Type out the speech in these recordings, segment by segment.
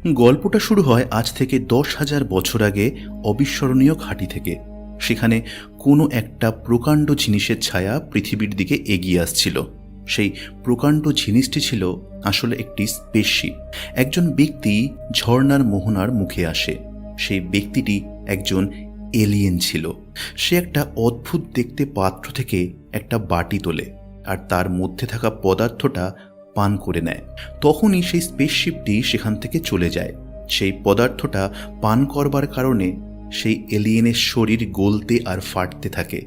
গল্পটা শুরু হয় আজ থেকে 10,000 বছর আগে অবিস্মরণীয় ঘাঁটি থেকে। সেখানে কোনো একটা প্রকাণ্ড জিনিসের ছায়া পৃথিবীর দিকে এগিয়ে আসছিল। সেই প্রকাণ্ড জিনিসটি ছিল আসলে একটি স্পেসশিপ। একজন ব্যক্তি ঝর্ণার মোহনার মুখে আসে। সেই ব্যক্তিটি একজন এলিয়েন ছিল। সে একটা অদ্ভুত দেখতে পাত্র থেকে একটা বাটি তোলে আর তার মধ্যে থাকা পদার্থটা পান করে নেয়। তখনই সেই স্পেসশিপটি সেখান থেকে চলে যায়। সেই পদার্থটা পান করবার কারণে সেই এলিয়েনের শরীর গলতে আর ফাটতে থাকে,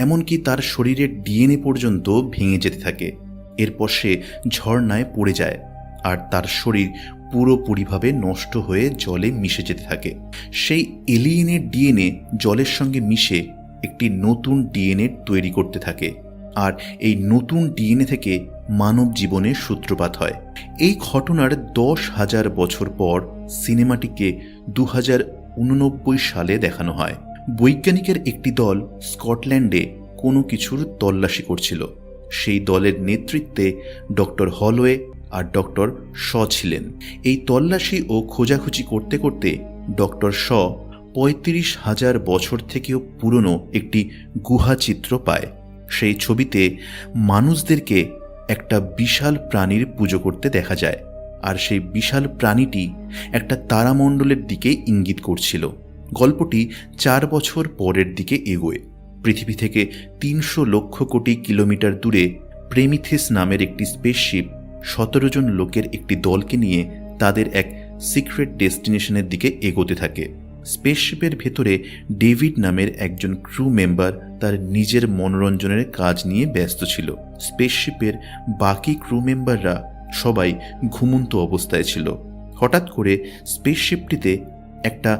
এমনকি তার শরীরের ডিএনএ পর্যন্ত ভেঙে যেতে থাকে। এরপর সে ঝর্ণায় পড়ে যায় আর তার শরীর পুরোপুরিভাবে নষ্ট হয়ে জলে মিশে যেতে থাকে। সেই এলিয়েনের ডিএনএ জলের সঙ্গে মিশে একটি নতুন ডিএনএ তৈরি করতে থাকে আর এই নতুন ডিএনএ থেকে মানব জীবনের সূত্রপাত হয়। এই ঘটনার 10,000 বছর পর সিনেমাটিকে 2089 সালে দেখানো হয়। বৈজ্ঞানিকের একটি দল স্কটল্যান্ডে কোনো কিছুর তল্লাশি করছিল। সেই দলের নেতৃত্বে ডক্টর হলওয়ে আর ডক্টর শ ছিলেন। এই তল্লাশি ও খোঁজাখুঁজি করতে করতে ডক্টর শ 35,000 বছর থেকেও পুরনো একটি গুহাচিত্র পায়। সেই ছবিতে মানুষদেরকে একটা বিশাল প্রাণীর পুজো করতে দেখা যায় আর সেই বিশাল প্রাণীটি একটা তারামণ্ডলের দিকে ইঙ্গিত করছিল। গল্পটি 4 বছর পরের দিকে এগোয়। পৃথিবী থেকে 300 লক্ষ কোটি কিলোমিটার দূরে প্রেমিথিস নামের একটি স্পেসশিপ 17 জন লোকের একটি দলকে নিয়ে তাদের এক সিক্রেট ডেস্টিনেশনের দিকে এগোতে থাকে। স্পেসশিপের ভেতরে ডেভিড নামের একজন ক্রু মেম্বার তার নিজের মনোরঞ্জনের কাজ নিয়ে ব্যস্ত ছিল। স্পেসশিপের বাকি ক্রু মেম্বাররা সবাই ঘুমন্ত অবস্থায় ছিল। হঠাৎ করে স্পেসশিপটিতে একটা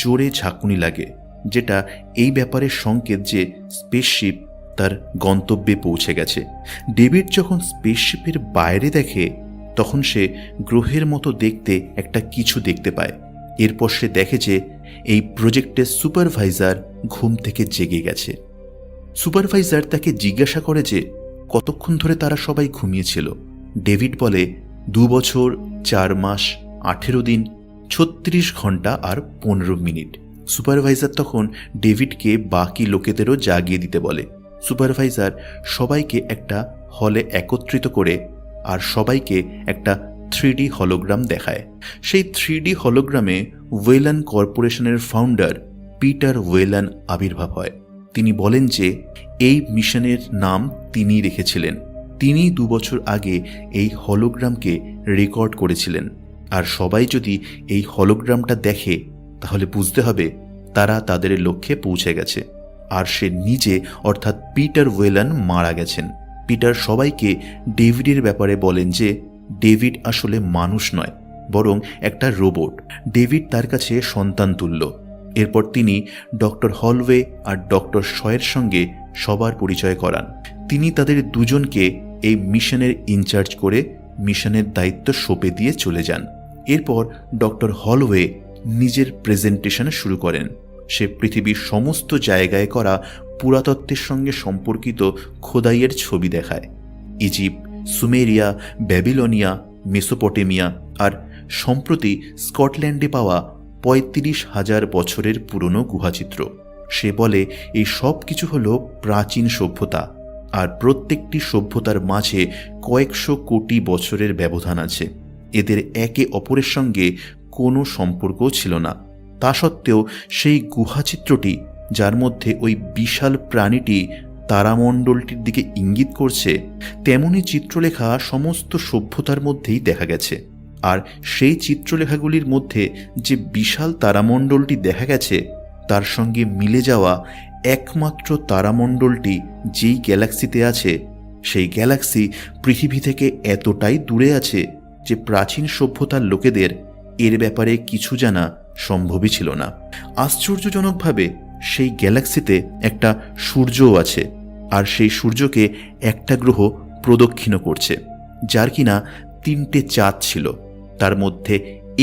জোরে ঝাঁকুনি লাগে, যেটা এই ব্যাপারে সংকেত যে স্পেসশিপ তার গন্তব্যে পৌঁছে গেছে। ডেভিড যখন স্পেসশিপের বাইরে দেখে তখন সে গ্রহের মতো দেখতে একটা কিছু দেখতে পায়। এরপর সে দেখে যে এই প্রজেক্টের সুপারভাইজার ঘুম থেকে জেগে গেছে। সুপারভাইজার তাকে জিজ্ঞাসা করে যে কতক্ষণ ধরে তারা সবাই ঘুমিয়েছিল। ডেভিড বলে 2 বছর 4 মাস 18 দিন 36 ঘন্টা আর 15 মিনিট। সুপারভাইজার তখন ডেভিডকে বাকি লোকেদেরও জাগিয়ে দিতে বলে। সুপারভাইজার সবাইকে একটা হলে একত্রিত করে আর সবাইকে একটা 3D হলোগ্রাম দেখায়। সেই 3D হলোগ্রামে ওয়েলান কর্পোরেশনের ফাউন্ডার পিটার ওয়েলান আবির্ভাব হয়। তিনি বলেন যে এই মিশনের নাম তিনি রেখেছিলেন। তিনি 2 বছর আগে এই হলোগ্রামকে রেকর্ড করেছিলেন আর সবাই যদি এই হলোগ্রামটা দেখে তাহলে বুঝতে হবে তারা তাদের লক্ষ্যে পৌঁছে গেছে আর সে নিজে অর্থাৎ পিটার ওয়েলান মারা গেছেন। পিটার সবাইকে ডেভিডের ব্যাপারে বলেন যে ডেভিড আসলে মানুষ নয়, বরং একটা রোবট। ডেভিড তার কাছে সন্তান তুল্য। এরপর তিনি ডক্টর হলওয়ে আর ডক্টর শয়ের সঙ্গে সবার পরিচয় করান। তিনি তাদের দুজনকে এই মিশনের ইনচার্জ করে মিশনের দায়িত্ব সঁপে দিয়ে চলে যান। এরপর ডক্টর হলওয়ে নিজের প্রেজেন্টেশন শুরু করেন। সে পৃথিবীর সমস্ত জায়গায় করা পুরাতত্ত্বের সঙ্গে সম্পর্কিত খোদাইয়ের ছবি দেখায়। ইজিপ্ট, সুমেরিয়া, ব্যাবিলনিয়া, মেসোপটেমিয়া আর সম্প্রতি স্কটল্যান্ডে পাওয়া 35,000 বছরের পুরনো গুহাচিত্র। সে বলে এই সব কিছু হলো প্রাচীন সভ্যতা আর প্রত্যেকটি সভ্যতার মাঝে কয়েকশো কোটি বছরের ব্যবধান আছে। এদের একে অপরের সঙ্গে কোনো সম্পর্কও ছিল না। তা সত্ত্বেও সেই গুহাচিত্রটি, যার মধ্যে ওই বিশাল প্রাণীটি তারামণ্ডলটির দিকে ইঙ্গিত করছে, তেমনই চিত্রলেখা সমস্ত সভ্যতার মধ্যেই দেখা গেছে। আর সেই চিত্রলেখাগুলির মধ্যে যে বিশাল তারামণ্ডলটি দেখা গেছে তার সঙ্গে মিলে যাওয়া একমাত্র তারামণ্ডলটি যেই গ্যালাক্সিতে আছে, সেই গ্যালাক্সি পৃথিবী থেকে এতটাই দূরে আছে যে প্রাচীন সভ্যতার লোকেদের এর ব্যাপারে কিছু জানা সম্ভবই ছিল না। আশ্চর্যজনকভাবে সেই গ্যালাক্সিতে একটা সূর্যও আছে আর সেই সূর্যকে একটা গ্রহ প্রদক্ষিণ করছে, যার কিনা 3টে চাঁদ ছিল। তার মধ্যে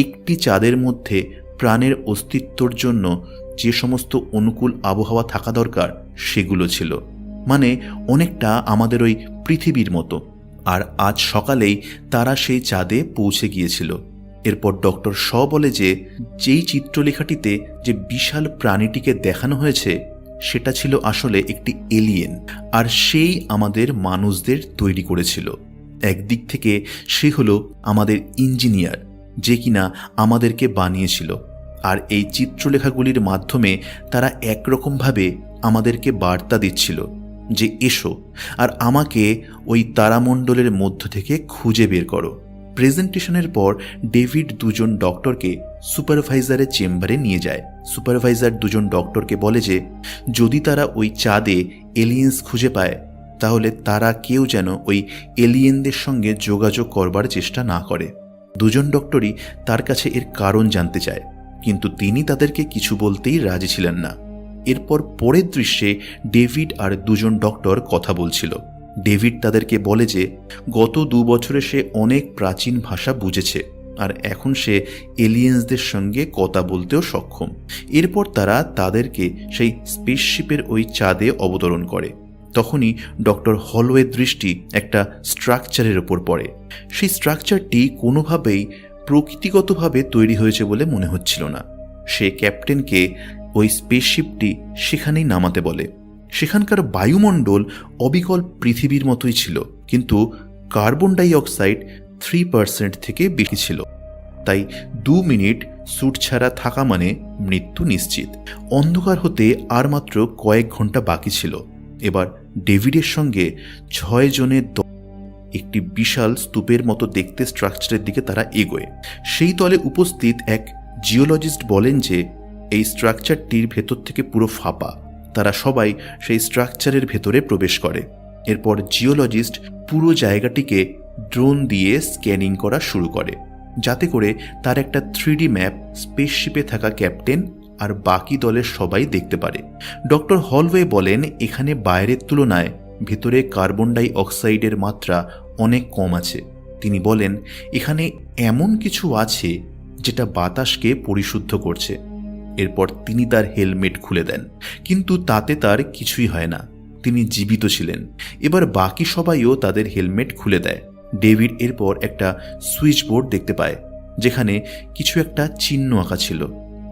একটি চাঁদের মধ্যে প্রাণের অস্তিত্বর জন্য যে সমস্ত অনুকূল আবহাওয়া থাকা দরকার সেগুলো ছিল, মানে অনেকটা আমাদের ওই পৃথিবীর মতো। আর আজ সকালেই তারা সেই চাঁদে পৌঁছে গিয়েছিল। এরপর ডক্টর শ বলে যে যেই চিত্রলেখাটিতে যে বিশাল প্রাণীটিকে দেখানো হয়েছে সেটা ছিল আসলে একটি এলিয়েন, আর সেই আমাদের মানুষদের তৈরি করেছিল। একদিক থেকে সে হলো আমাদের ইঞ্জিনিয়ার, যে কিনা আমাদেরকে বানিয়েছিল, আর এই চিত্রলেখাগুলির মাধ্যমে তারা একরকমভাবে আমাদেরকে বার্তা দিচ্ছিল যে এসো আর আমাকে ওই তারামণ্ডলের মধ্য থেকে খুঁজে বের করো। প্রেজেন্টেশনের পর ডেভিড দুজন ডক্টরকে সুপারভাইজারের চেম্বারে নিয়ে যায়। সুপারভাইজার দুজন ডক্টরকে বলে যে যদি তারা ওই চাঁদে এলিয়েন্স খুঁজে পায় তাহলে তারা কেউ যেন ওই এলিয়েনদের সঙ্গে যোগাযোগ করবার চেষ্টা না করে। দুজন ডক্টরই তার কাছে এর কারণ জানতে চায়, কিন্তু তিনি তাদেরকে কিছু বলতেই রাজি ছিলেন না। এরপর পরের দৃশ্যে ডেভিড আর দুজন ডক্টর কথা বলছিল। ডেভিড তাদেরকে বলে যে গত 2 বছরে সে অনেক প্রাচীন ভাষা বুঝেছে আর এখন সে এলিয়েন্সদের সঙ্গে কথা বলতেও সক্ষম। এরপর তারা তাদেরকে সেই স্পেসশিপের ওই চাঁদে অবতরণ করে। তখনই ডক্টর হলওয়ের দৃষ্টি একটা স্ট্রাকচারের ওপর পড়ে। সেই স্ট্রাকচারটি কোনোভাবেই প্রকৃতিগতভাবে তৈরি হয়েছে বলে মনে হচ্ছিল না। সে ক্যাপ্টেনকে ওই স্পেসশিপটি সেখানেই নামাতে বলে। সেখানকার বায়ুমণ্ডল অবিকল পৃথিবীর মতোই ছিল, কিন্তু কার্বন ডাই অক্সাইড 3% থেকে বেশি ছিল। তাই 2 মিনিট স্যুট ছাড়া থাকা মানে মৃত্যু নিশ্চিত। অন্ধকার হতে আর মাত্র কয়েক ঘন্টা বাকি ছিল। এবার ডেভিডের সঙ্গে 6 জনের একটি বিশাল স্তূপের মতো দেখতে স্ট্রাকচারের দিকে তারা এগোয়। সেই তলে উপস্থিত এক জিওলজিস্ট বলেন যে এই স্ট্রাকচারটির ভেতর থেকে পুরো ফাঁপা। তারা সবাই সেই স্ট্রাকচারের ভেতরে প্রবেশ করে। এরপর জিওলজিস্ট পুরো জায়গাটিকে ড্রোন দিয়ে স্ক্যানিং করা শুরু করে, যাতে করে তার একটা 3D ম্যাপ স্পেসশিপে থাকা ক্যাপ্টেন আর বাকি দলের সবাই দেখতে পারে। ডক্টর হলওয়ে বলেন এখানে বাইরের তুলনায় ভেতরে কার্বন ডাই অক্সাইডের মাত্রা অনেক কম আছে। তিনি বলেন এখানে এমন কিছু আছে যেটা বাতাসকে পরিশুদ্ধ করছে। এরপর তিনি তার হেলমেট খুলে দেন, কিন্তু তাতে তার কিছুই হয় না, তিনি জীবিত ছিলেন। এবার বাকি সবাইও তাদের হেলমেট খুলে দেয়। ডেভিড এরপর একটা সুইচ বোর্ড দেখতে পায় যেখানে কিছু একটা চিহ্ন আঁকা ছিল।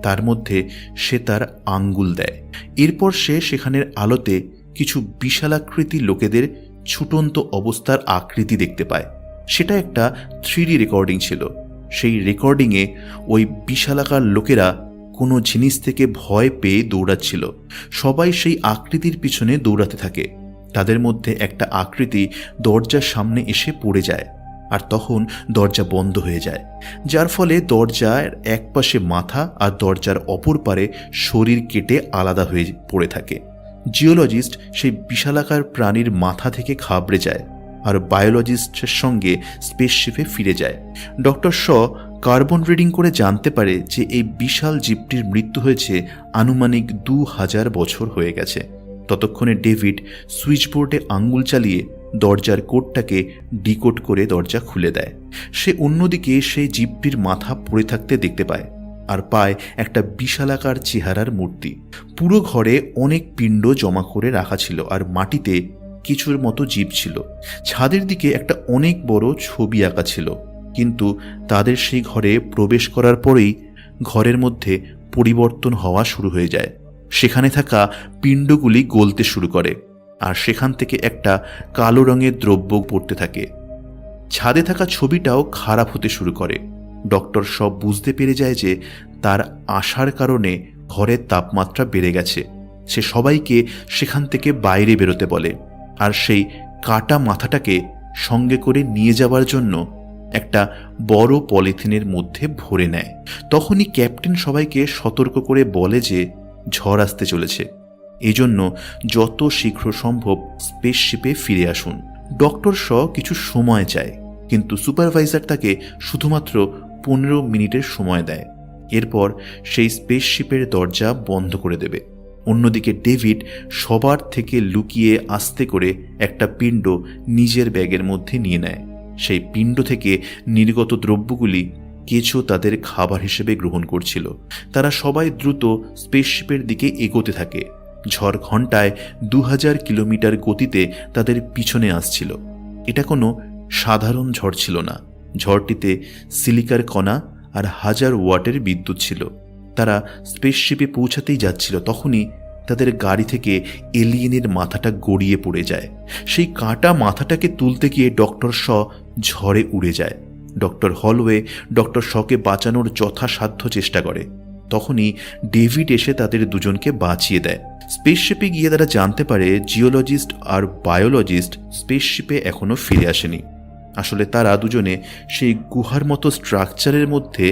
তার মধ্যে সে তার আঙ্গুল দেয়। এরপর সে সেখানের আলোতে কিছু বিশালাকৃতি লোকেদের ছুটন্ত অবস্থার আকৃতি দেখতে পায়। সেটা একটা 3D রেকর্ডিং ছিল। সেই রেকর্ডিংয়ে ওই বিশালাকার লোকেরা কোনো জিনিস থেকে ভয় পেয়ে দৌড়াচ্ছিল। সবাই সেই আকৃতির পিছনে দৌড়াতে থাকে। তাদের মধ্যে একটা আকৃতি দরজার সামনে এসে পড়ে যায়, আর তখন দরজা বন্ধ হয়ে যায়, যার ফলে দরজার এক পাশে মাথা আর দরজার অপর পারে শরীর কেটে আলাদা হয়ে পড়ে থাকে। জিওলজিস্ট সেই বিশালাকার প্রাণীর মাথা থেকে ঘাবড়ে যায় আর বায়োলজিস্টের সঙ্গে স্পেসশিপে ফিরে যায়। ডক্টর শ কার্বন রিডিং করে জানতে পারে যে এই বিশাল জীবটির মৃত্যু হয়েছে আনুমানিক 2000 বছর হয়ে গেছে। ততক্ষণে ডেভিড সুইচবোর্ডে আঙ্গুল চালিয়ে দরজার কোডটাকে ডিকোড করে দরজা খুলে দেয়। সে অন্যদিকে সেই জীবটির মাথা পড়ে থাকতে দেখতে পায় আর পায় একটা বিশালাকার চেহারার মূর্তি। পুরো ঘরে অনেক পিণ্ড জমা করে রাখা ছিল আর মাটিতে কিছুর মতো জীব ছিল। ছাদের দিকে একটা অনেক বড় ছবি আঁকা ছিল, কিন্তু তাদের সেই ঘরে প্রবেশ করার পরেই ঘরের মধ্যে পরিবর্তন হওয়া শুরু হয়ে যায়। সেখানে থাকা পিণ্ডগুলি গলতে শুরু করে আর সেখান থেকে একটা কালো রঙের দ্রব্য পড়তে থাকে। ছাদে থাকা ছবিটাও খারাপ হতে শুরু করে। ডক্টর সব বুঝতে পেরে যায় যে তার আসার কারণে ঘরের তাপমাত্রা বেড়ে গেছে। সে সবাইকে সেখান থেকে বাইরে বেরোতে বলে আর সেই কাটা মাথাটাকে সঙ্গে করে নিয়ে যাওয়ার জন্য একটা বড় পলিথিনের মধ্যে ভরে নেয়। তখনই ক্যাপ্টেন সবাইকে সতর্ক করে বলে যে ঝড় আসতে চলেছে, এজন্য যত শীঘ্র সম্ভব স্পেসশিপে ফিরে আসুন। ডক্টর শ কিছু সময় চায়, কিন্তু সুপারভাইজার তাকে শুধুমাত্র 15 মিনিটের সময় দেয়। এরপর সেই স্পেসশিপের দরজা বন্ধ করে দেবে। অন্যদিকে ডেভিড সবার থেকে লুকিয়ে আস্তে করে একটা পিণ্ড নিজের ব্যাগের মধ্যে নিয়ে নেয়। সেই পিণ্ড থেকে নির্গত দ্রব্যগুলি কেঁচো তাদের খাবার হিসেবে গ্রহণ করছিল। তারা সবাই দ্রুত স্পেসশিপের দিকে এগোতে থাকে। ঝড় ঘন্টায় 2000 কিলোমিটার গতিতে তাদের পিছনে আসছিল। এটা কোনো সাধারণ ঝড় ছিল না। ঝড়টিতে সিলিকার কণা আর 1000 ওয়াটের বিদ্যুৎ ছিল। তারা স্পেসশিপে পৌঁছাতেই যাচ্ছিল, তখনই তাদের গাড়ি থেকে এলিয়েনের মাথাটা গড়িয়ে পড়ে যায়। সেই কাটা মাথাটাকে তুলতে গিয়ে ডক্টর শ ঝড়ে উড়ে যায়। ডক্টর হলওয়ে ডক্টর শকে বাঁচানোর যথাসাধ্য চেষ্টা করে। তখনই ডেভিড এসে তাদের দুজনকে বাঁচিয়ে দেয়। স্পেসশিপে গিয়ে তারা জানতে পারে জিওলজিস্ট আর বায়োলজিস্ট স্পেসশিপে এখনো ফিরে আসেনি। আসলে তারা দুজনে সেই গুহার মতো স্ট্রাকচারের মধ্যে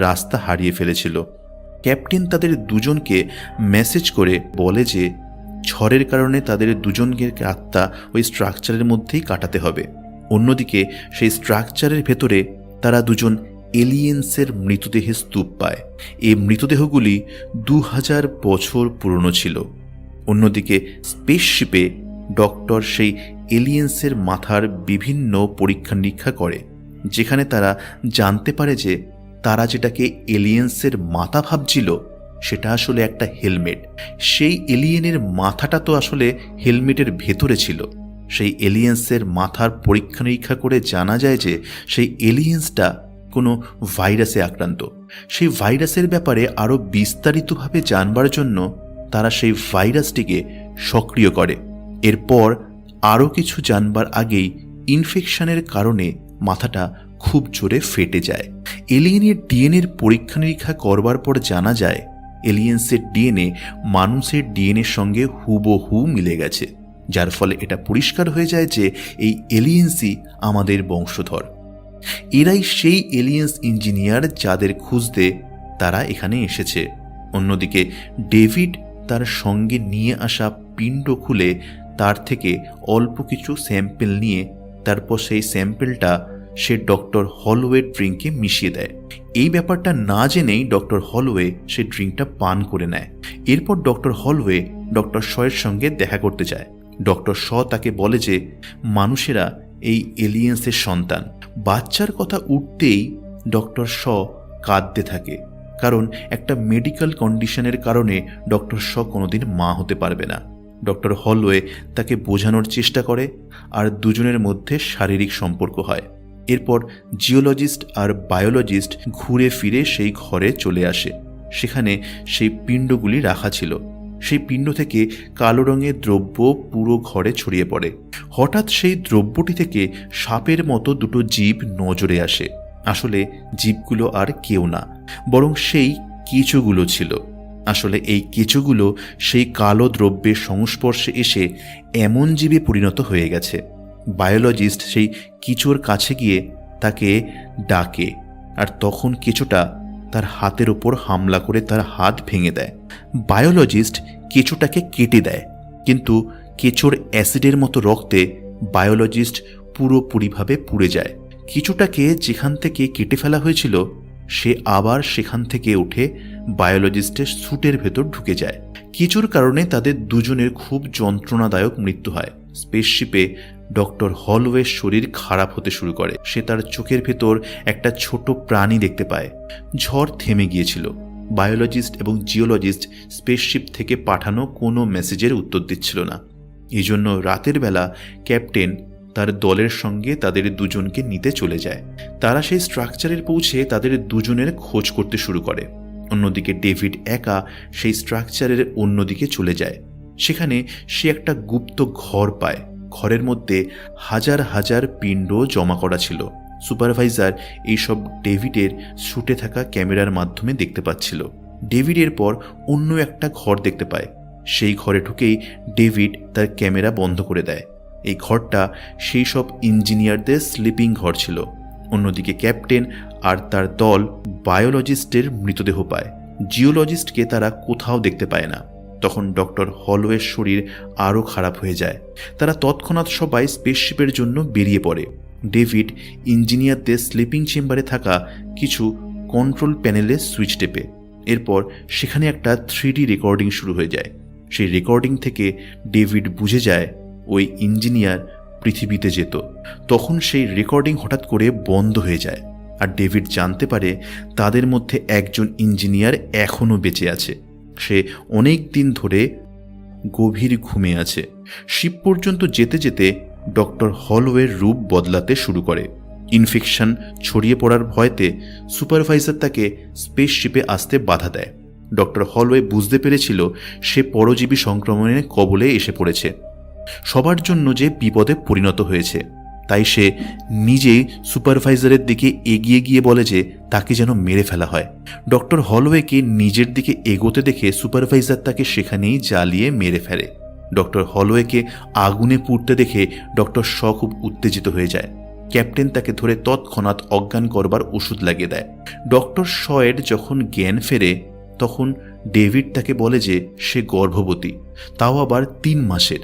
রাস্তা হারিয়ে ফেলেছিল। ক্যাপ্টেন তাদের দুজনকে মেসেজ করে বলে যে ঝড়ের কারণে তাদের দুজনকে রাতটা ওই স্ট্রাকচারের মধ্যেই কাটাতে হবে। অন্যদিকে সেই স্ট্রাকচারের ভেতরে তারা দুজন এলিয়েন্সের মৃতদেহের স্তূপ পায়। এই মৃতদেহগুলি 2000 বছর পুরনো ছিল। অন্যদিকে স্পেসশিপে ডক্টর সেই এলিয়েন্সের মাথার বিভিন্ন পরীক্ষা নিরীক্ষা করে, যেখানে তারা জানতে পারে যে তারা যেটাকে এলিয়েন্সের মাথা ভাবছিল সেটা আসলে একটা হেলমেট। সেই এলিয়েনের মাথাটা তো আসলে হেলমেটের ভেতরে ছিল। সেই এলিয়েন্সের মাথার পরীক্ষা নিরীক্ষা করে জানা যায় যে সেই এলিয়েন্সটা কোনো ভাইরাসে আক্রান্ত। সেই ভাইরাসের ব্যাপারে আরও বিস্তারিতভাবে জানবার জন্য তারা সেই ভাইরাসটিকে সক্রিয় করে। এরপর আরও কিছু জানবার আগেই ইনফেকশনের কারণে মাথাটা খুব জোরে ফেটে যায়। এলিয়েনের ডিএনএর পরীক্ষা নিরীক্ষা করবার পর জানা যায় এলিয়েন্সের ডিএনএ মানুষের ডিএনএর সঙ্গে হুবহু মিলে গেছে, যার ফলে এটা পরিষ্কার হয়ে যায় যে এই এলিয়েন্সই আমাদের বংশধর। এরাই সেই এলিয়েন্স ইঞ্জিনিয়ার যাদের খুঁজতে তারা এখানে এসেছে। অন্যদিকে ডেভিড তার সঙ্গে নিয়ে আসা পিণ্ড খুলে তার থেকে অল্প কিছু স্যাম্পেল নিয়ে তারপর সেই স্যাম্পেলটা সে ডক্টর হলওয়ের ড্রিঙ্কে মিশিয়ে দেয়। এই ব্যাপারটা না জেনেই ডক্টর হলওয়ে সে ড্রিঙ্কটা পান করে নেয়। এরপর ডক্টর হলওয়ে ডক্টর শয়ের সঙ্গে দেখা করতে যায়। ডক্টর শ তাকে বলে যে মানুষেরা এই এলিয়েন্সের সন্তান। বাচ্চার কথা উঠতেই ডক্টর শ কাঁদতে থাকে, কারণ একটা মেডিকেল কন্ডিশনের কারণে ডক্টর শ কোনোদিন মা হতে পারবে না। ডক্টর হলওয়ে তাকে বোঝানোর চেষ্টা করে আর দুজনের মধ্যে শারীরিক সম্পর্ক হয়। এরপর জিওলজিস্ট আর বায়োলজিস্ট ঘুরে ফিরে সেই ঘরে চলে আসে। সেখানে সেই পিণ্ডগুলি রাখা ছিল। সেই পিণ্ড থেকে কালো রঙের দ্রব্য পুরো ঘরে ছড়িয়ে পড়ে। হঠাৎ সেই দ্রব্যটি থেকে সাপের মতো দুটো জীব নজরে আসে। আসলে জীবগুলো আর কেউ না, বরং সেই কেঁচোগুলো ছিল। আসলে এই কেঁচোগুলো সেই কালো দ্রব্যের সংস্পর্শে এসে এমন জীবে পরিণত হয়ে গেছে। বায়োলজিস্ট সেই কেঁচোর কাছে গিয়ে তাকে ডাকে, আর তখন কেঁচোটা তার হাতের ওপর হামলা করে তার হাত ভেঙে দেয়। বায়োলজিস্ট কেঁচোটাকে কেটে দেয়, কিন্তু কেঁচোর অ্যাসিডের মতো রক্তে বায়োলজিস্ট পুরোপুরিভাবে পুড়ে যায়। কেঁচোটাকে যেখান থেকে কেটে ফেলা হয়েছিল সে আবার সেখান থেকে উঠে বায়োলজিস্টের স্যুটের ভেতর ঢুকে যায়। কেঁচোর কারণে তাদের দুজনের খুব যন্ত্রণাদায়ক মৃত্যু হয়। স্পেসশিপে ডক্টর হলওয়ের শরীর খারাপ হতে শুরু করে। সে তার চোখের ভেতর একটা ছোট প্রাণী দেখতে পায়। ঝড় থেমে গিয়েছিল। বায়োলজিস্ট এবং জিওলজিস্ট স্পেসশিপ থেকে পাঠানো কোনো মেসেজের উত্তর দিচ্ছিল না। এই জন্য রাতের বেলা ক্যাপ্টেন তার দলের সঙ্গে তাদের দুজনকে নিতে চলে যায়। তারা সেই স্ট্রাকচারের পৌঁছে তাদের দুজনের খোঁজ করতে শুরু করে। অন্যদিকে ডেভিড একা সেই স্ট্রাকচারের অন্যদিকে চলে যায়। সেখানে সে একটা গুপ্ত ঘর পায়। ঘরের মধ্যে হাজার হাজার পিণ্ড জমা করা ছিল। সুপারভাইজার এইসব ডেভিডের শুটে থাকা ক্যামেরার মাধ্যমে দেখতে পাচ্ছিল। ডেভিড এরপর অন্য একটা ঘর দেখতে পায়। সেই ঘরে ঢুকেই ডেভিড তার ক্যামেরা বন্ধ করে দেয়। এই ঘরটা সেই সব ইঞ্জিনিয়ারদের স্লিপিং ঘর ছিল। অন্যদিকে ক্যাপ্টেন আর তার দল বায়োলজিস্টের মৃতদেহ পায়। জিওলজিস্টকে তারা কোথাও দেখতে পায় না। তখন ডক্টর হলওয়ের শরীর আরও খারাপ হয়ে যায়। তারা তৎক্ষণাৎ সবাই স্পেসশিপের জন্য বেরিয়ে পড়ে। ডেভিড ইঞ্জিনিয়ারদের স্লিপিং চেম্বারে থাকা কিছু কন্ট্রোল প্যানেলে সুইচ টেপে। এরপর সেখানে একটা 3D রেকর্ডিং শুরু হয়ে যায়। সেই রেকর্ডিং থেকে ডেভিড বুঝে যায় ওই ইঞ্জিনিয়ার পৃথিবীতে যেত। তখন সেই রেকর্ডিং হঠাৎ করে বন্ধ হয়ে যায়, আর ডেভিড জানতে পারে তাদের মধ্যে একজন ইঞ্জিনিয়ার এখনও বেঁচে আছে। সে অনেক দিন ধরে গভীর ঘুমে আছে। শিপ পর্যন্ত যেতে যেতে ডক্টর হলওয়ের রূপ বদলাতে শুরু করে। ইনফেকশন ছড়িয়ে পড়ার ভয়তে সুপারভাইজার তাকে স্পেসশিপে আসতে বাধা দেয়। ডক্টর হলওয়ে বুঝতে পেরেছিল সে পরজীবী সংক্রমণের কবলে এসে পড়েছে, সবার জন্য যে বিপদে পরিণত হয়েছে। তাই সে নিজেই সুপারভাইজারের দিকে এগিয়ে গিয়ে বলে যে তাকে যেন মেরে ফেলা হয়। ডক্টর হলওয়েকে নিজের দিকে এগোতে দেখে সুপারভাইজার তাকে সেখানেই জ্বালিয়ে মেরে ফেলে। ডক্টর হলওয়েকে আগুনে পুড়তে দেখে ডক্টর শ খুব উত্তেজিত হয়ে যায়। ক্যাপ্টেন তাকে ধরে তৎক্ষণাৎ অজ্ঞান করবার ওষুধ লাগিয়ে দেয়। ডক্টর শ এর যখন জ্ঞান ফেরে তখন ডেভিড তাকে বলে যে সে গর্ভবতী, তাও আবার 3 মাসের।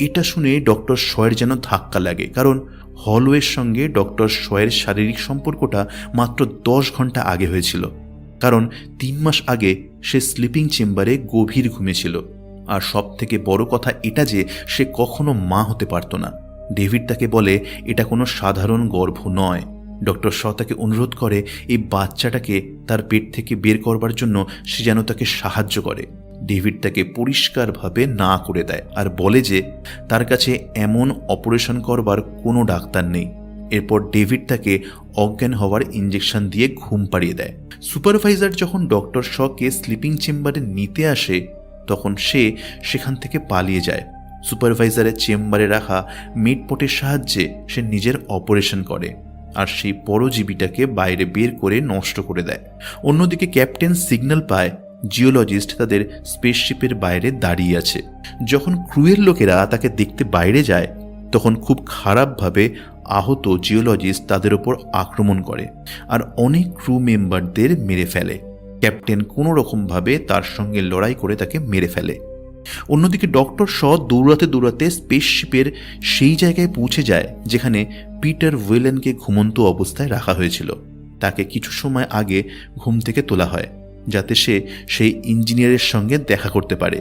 এটা শুনে ডক্টর শ এর যেন ধাক্কা লাগে, কারণ হলওয়ের সঙ্গে ডক্টর শ এর শারীরিক সম্পর্কটা মাত্র 10 ঘন্টা আগে হয়েছিল। কারণ 3 মাস আগে সে স্লিপিং চেম্বারে গভীর ঘুমেছিল। আর সব থেকে বড় কথা এটা যে সে কখনো মা হতে পারত না। ডেভিড তাকে বলে এটা কোনো সাধারণ গর্ভ নয়। ডক্টর শ তাকে অনুরোধ করে এই বাচ্চাটাকে তার পেট থেকে বের করবার জন্য সে যেন তাকে সাহায্য করে। ডেভিড তাকে পরিষ্কারভাবে না করে দেয় আর বলে যে তার কাছে এমন অপারেশন করবার কোনো ডাক্তার নেই। এরপর ডেভিড তাকে অজ্ঞান হওয়ার ইঞ্জেকশন দিয়ে ঘুম পাড়িয়ে দেয়। সুপারভাইজার যখন ডক্টর শকে স্লিপিং চেম্বারে নিতে আসে তখন সে সেখান থেকে পালিয়ে যায়। সুপারভাইজারের চেম্বারে রাখা মিটপটের সাহায্যে সে নিজের অপারেশন করে আর সেই পরজীবীটাকে বাইরে বের করে নষ্ট করে দেয়। অন্যদিকে ক্যাপ্টেন সিগন্যাল পায় জিওলজিস্ট তাদের স্পেসশিপের বাইরে দাঁড়িয়ে আছে। যখন ক্রুয়ের লোকেরা তাকে দেখতে বাইরে যায় তখন খুব খারাপভাবে আহত জিওলজিস্ট তাদের ওপর আক্রমণ করে আর অনেক ক্রু মেম্বারদের মেরে ফেলে। ক্যাপ্টেন কোনো রকমভাবে তার সঙ্গে লড়াই করে তাকে মেরে ফেলে। অন্যদিকে ডক্টর শ দৌড়াতে দৌড়াতে স্পেসশিপের সেই জায়গায় পৌঁছে যায় যেখানে পিটার ওয়েলেনকে ঘুমন্ত অবস্থায় রাখা হয়েছিল। তাকে কিছু সময় আগে ঘুম থেকে তোলা হয় যাতে সে সেই ইঞ্জিনিয়ারের সঙ্গে দেখা করতে পারে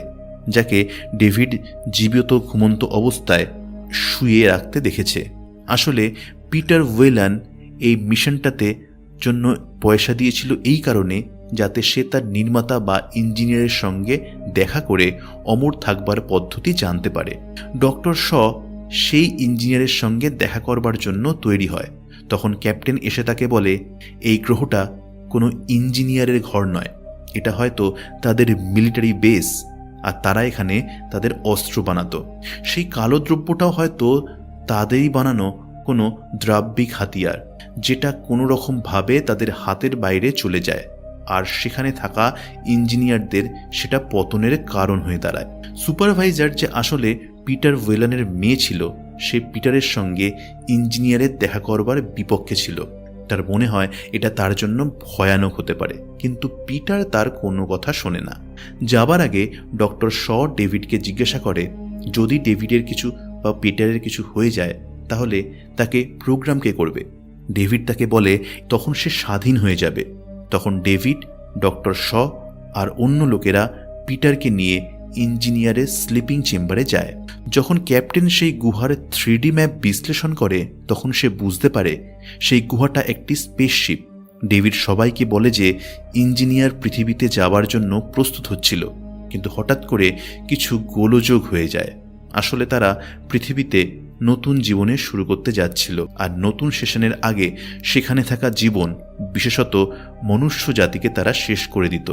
যাকে ডেভিড জীবিত ঘুমন্ত অবস্থায় শুয়ে রাখতে দেখেছে। আসলে পিটার ওয়েলান এই মিশনটাতে জন্য পয়সা দিয়েছিল এই কারণে যাতে সে তার নির্মাতা বা ইঞ্জিনিয়ারের সঙ্গে দেখা করে অমর থাকবার পদ্ধতি জানতে পারে। ডক্টর শ সেই ইঞ্জিনিয়ারের সঙ্গে দেখা করবার জন্য তৈরি হয়। তখন ক্যাপ্টেন এসে তাকে বলে এই গ্রহটা কোনো ইঞ্জিনিয়ারের ঘর নয়, এটা হয়তো তাদের মিলিটারি বেস আর তারা এখানে তাদের অস্ত্র বানাতো। সেই কালো দ্রব্যটাও হয়তো তাদেরই বানানো কোনো দ্রাব্যিক হাতিয়ার যেটা কোনো রকমভাবে তাদের হাতের বাইরে চলে যায় আর সেখানে থাকা ইঞ্জিনিয়ারদের সেটা পতনের কারণ হয়ে দাঁড়ায়। সুপারভাইজার যে আসলে পিটার ওয়েলানের মেয়ে ছিল সে পিটারের সঙ্গে ইঞ্জিনিয়ারের দেখা করবার বিপক্ষে ছিল। তার মনে হয় এটা তার জন্য ভয়ানক হতে পারে, কিন্তু পিটার তার কোনো কথা শোনে না। যাবার আগে ডক্টর শ ডেভিডকে জিজ্ঞাসা করে যদি ডেভিডের কিছু বা পিটারের কিছু হয়ে যায় তাহলে তাকে প্রোগ্রাম কে করবে। ডেভিড তাকে বলে তখন সে স্বাধীন হয়ে যাবে। তখন ডেভিড, ডক্টর শ আর অন্য লোকেরা পিটারকে নিয়ে ইঞ্জিনিয়ারের স্লিপিং চেম্বারে যায়। যখন ক্যাপ্টেন সেই গুহার 3D ম্যাপ বিশ্লেষণ করে তখন সে বুঝতে পারে সেই গুহাটা একটি স্পেসশিপ। ডেভিড সবাইকে বলে যে ইঞ্জিনিয়ার পৃথিবীতে যাওয়ার জন্য প্রস্তুত হচ্ছিল, কিন্তু হঠাৎ করে কিছু গোলযোগ হয়ে যায়। আসলে তারা পৃথিবীতে নতুন জীবনে শুরু করতে যাচ্ছিল আর নতুন সেশনের আগে সেখানে থাকা জীবন, বিশেষত মনুষ্য জাতিকে তারা শেষ করে দিত।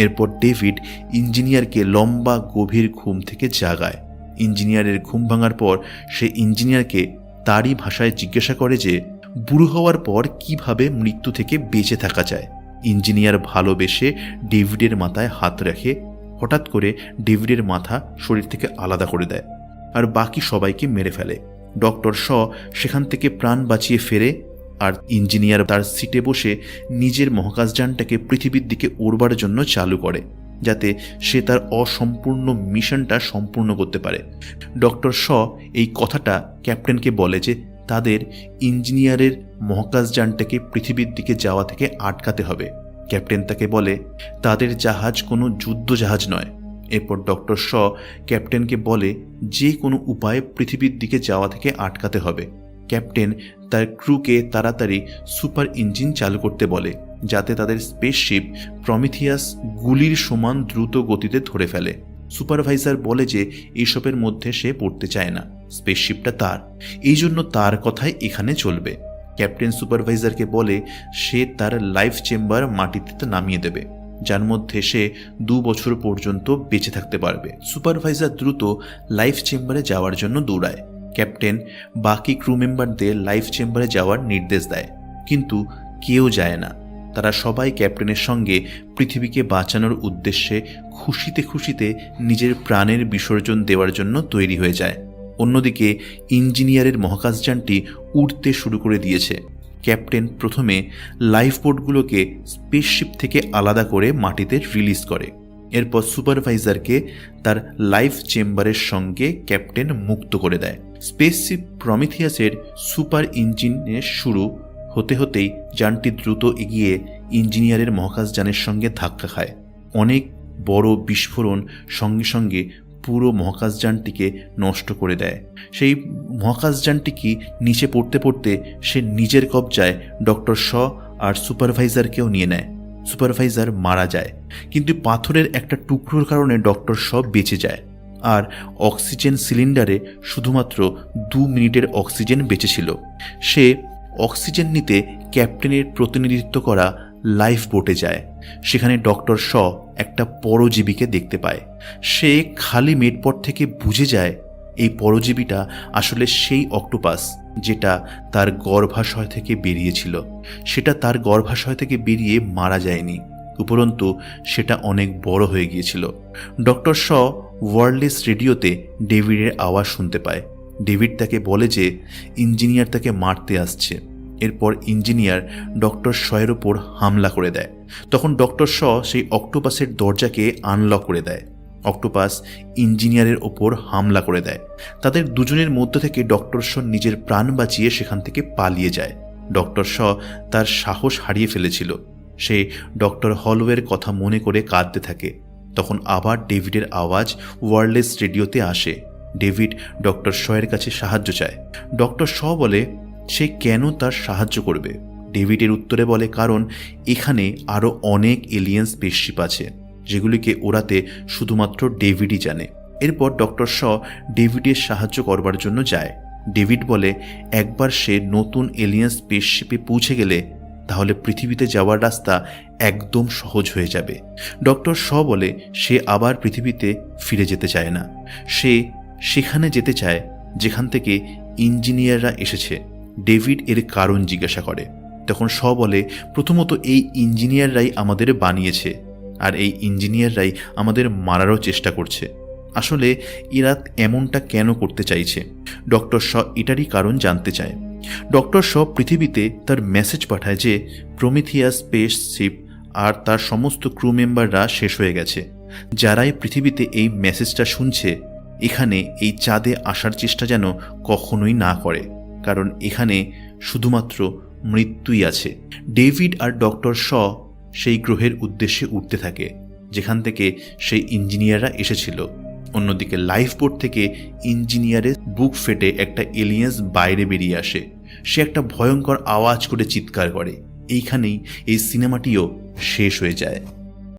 এরপর ডেভিড ইঞ্জিনিয়ারকে লম্বা গভীর ঘুম থেকে জাগায়। ইঞ্জিনিয়ারের ঘুম ভাঙার পর সে ইঞ্জিনিয়ারকে তারই ভাষায় জিজ্ঞাসা করে যে বুড়ো হওয়ার পর কিভাবে মৃত্যু থেকে বেঁচে থাকা যায়। ইঞ্জিনিয়ার ভালোবেসে ডেভিডের মাথায় হাত রাখে। হঠাৎ করে ডেভিডের মাথা শরীর থেকে আলাদা করে দেয় আর বাকি সবাইকে মেরে ফেলে। ডক্টর শ সেখান থেকে প্রাণ বাঁচিয়ে ফেরে আর ইঞ্জিনিয়ার তার সিটে বসে নিজের মহাকাশযানটাকে পৃথিবীর দিকে উড়বার জন্য চালু করে যাতে সে তার অসম্পূর্ণ মিশনটা সম্পূর্ণ করতে পারে। ডক্টর শ এই কথাটা ক্যাপ্টেনকে বলে যে তাদের ইঞ্জিনিয়ারের মহাকাশযানটাকে পৃথিবীর দিকে যাওয়া থেকে আটকাতে হবে। ক্যাপ্টেন তাকে বলে তাদের জাহাজ কোনো যুদ্ধ জাহাজ নয়। এরপর ডক্টর শ ক্যাপ্টেনকে বলে যে কোনো উপায়ে পৃথিবীর দিকে যাওয়া থেকে আটকাতে হবে। ক্যাপ্টেন তার ক্রুকে তাড়াতাড়ি সুপার ইঞ্জিন চালু করতে বলে যাতে তাদের স্পেসশিপ প্রমিথিয়াস গুলির সমান দ্রুত গতিতে ধরে ফেলে। সুপারভাইজার বলে যে এইসবের মধ্যে সে পড়তে চায় না, স্পেসশিপটা তার, এই জন্য তার কথাই এখানে চলবে। ক্যাপ্টেন সুপারভাইজারকে বলে সে তার লাইফ চেম্বার মাটিতে নামিয়ে দেবে, যার মধ্যে সে 2 বছর পর্যন্ত বেঁচে থাকতে পারবে। সুপারভাইজার দ্রুত লাইফ চেম্বারে যাওয়ার জন্য দৌড়ায়। ক্যাপ্টেন বাকি ক্রু মেম্বারদের লাইফ চেম্বারে যাওয়ার নির্দেশ দেয়, কিন্তু কেউ যায় না। তারা সবাই ক্যাপ্টেনের সঙ্গে পৃথিবীকে বাঁচানোর উদ্দেশ্যে খুশিতে খুশিতে নিজের প্রাণের বিসর্জন দেওয়ার জন্য তৈরি হয়ে যায়। অন্যদিকে ইঞ্জিনিয়ারের মহাকাশযানটি উড়তে শুরু করে দিয়েছে। ক্যাপ্টেন প্রথমে লাইফ বোটগুলোকে স্পেসশিপ থেকে আলাদা করে মাটিতে রিলিজ করে। এরপর সুপারভাইজারকে তার লাইফ চেম্বারের সঙ্গে ক্যাপ্টেন মুক্ত করে দেয়। স্পেসশিপ প্রমিথিয়াসের সুপার ইঞ্জিনের শুরু হতে হতেই যানটি দ্রুত এগিয়ে ইঞ্জিনিয়ারের মহাকাশযানের সঙ্গে ধাক্কা খায়। অনেক বড় বিস্ফোরণ সঙ্গে সঙ্গে পুরো মহাকাশযানটিকে নষ্ট করে দেয়। সেই মহাকাশযানটিকে নিচে পড়তে পড়তে সে নিজের কবজায় ডক্টর শ আর সুপারভাইজারকেও নিয়ে নেয়। সুপারভাইজার মারা যায়, কিন্তু পাথরের একটা টুকরোর কারণে ডক্টর শ বেঁচে যায়। আর অক্সিজেন সিলিন্ডারে শুধুমাত্র 2 মিনিটের অক্সিজেন বেঁচেছিল। সে অক্সিজেন নিতে ক্যাপ্টেনের প্রতিনিধিত্ব করা লাইফ বোটে যায়। সেখানে ডক্টর শ একটা পরজীবীকে দেখতে পায়। সে খালি মেটপট থেকে বুঝে যায় এই পরজীবীটা আসলে সেই অক্টোপাস যেটা তার গর্ভাশয় থেকে বেরিয়েছিল। সেটা তার গর্ভাশয় থেকে বেরিয়ে মারা যায়নি, উপরন্তু সেটা অনেক বড় হয়ে গিয়েছিল। ডক্টর শ ওয়্যারলেস রেডিওতে ডেভিডের আওয়াজ শুনতে পায়। ডেভিড তাকে বলে যে ইঞ্জিনিয়ার তাকে মারতে আসছে। এরপর ইঞ্জিনিয়ার ডক্টর শয়ের ওপর হামলা করে দেয়। তখন ডক্টর শ সেই অক্টোপাসের দরজাকে আনলক করে দেয়। অক্টোপাস ইঞ্জিনিয়ারের ওপর হামলা করে দেয়। তাদের দুজনের মধ্য থেকে ডক্টর শ নিজের প্রাণ বাঁচিয়ে সেখান থেকে পালিয়ে যায়। ডক্টর শ তার সাহস হারিয়ে ফেলেছিল। সে ডক্টর হলওয়ের কথা মনে করে কাঁদতে থাকে। তখন আবার ডেভিডের আওয়াজ ওয়্যারলেস রেডিওতে আসে। ডেভিড ডক্টর শয়ের কাছে সাহায্য চায়। ডক্টর শ বলে সে কেন তার সাহায্য করবে। ডেভিডের উত্তরে বলে কারণ এখানে আরও অনেক এলিয়েন স্পেসশিপ আছে, যেগুলিকে ওড়াতে শুধুমাত্র ডেভিডই জানে। এরপর ডক্টর শ ডেভিডের সাহায্য করবার জন্য যায়। ডেভিড বলে একবার সে নতুন এলিয়েন স্পেসশিপে পৌঁছে গেলে তাহলে পৃথিবীতে যাওয়ার রাস্তা একদম সহজ হয়ে যাবে। ডক্টর শ বলে সে আবার পৃথিবীতে ফিরে যেতে চায় না। সে সেখানে যেতে চায় যেখান থেকে ইঞ্জিনিয়াররা এসেছে। ডেভিড এর কারণ জিজ্ঞাসা করে। তখন শ বলে প্রথমত এই ইঞ্জিনিয়াররাই আমাদের বানিয়েছে, আর এই ইঞ্জিনিয়াররাই আমাদের মারারও চেষ্টা করছে। আসলে এরা এমনটা কেন করতে চাইছে? ডক্টর শ এটারই কারণ জানতে চায়। ডক্টর শ পৃথিবীতে তার মেসেজ পাঠায় যে প্রমিথিয়াস স্পেসশিপ আর তার সমস্ত ক্রু মেম্বাররা শেষ হয়ে গেছে। যারাই পৃথিবীতে এই মেসেজটা শুনছে এখানে এই চাঁদে আসার চেষ্টা যেন কখনোই না করে, কারণ এখানে শুধুমাত্র মৃত্যুই আছে। ডেভিড আর ডক্টর শ সেই গ্রহের উদ্দেশ্যে উঠতে থাকে যেখান থেকে সেই ইঞ্জিনিয়াররা এসেছিল। অন্যদিকে লাইফ বোট থেকে ইঞ্জিনিয়ারের বুক ফেটে একটা এলিয়েন্স বাইরে বেরিয়ে আসে। সে একটা ভয়ঙ্কর আওয়াজ করে চিৎকার করে। এইখানেই এই সিনেমাটিও শেষ হয়ে যায়।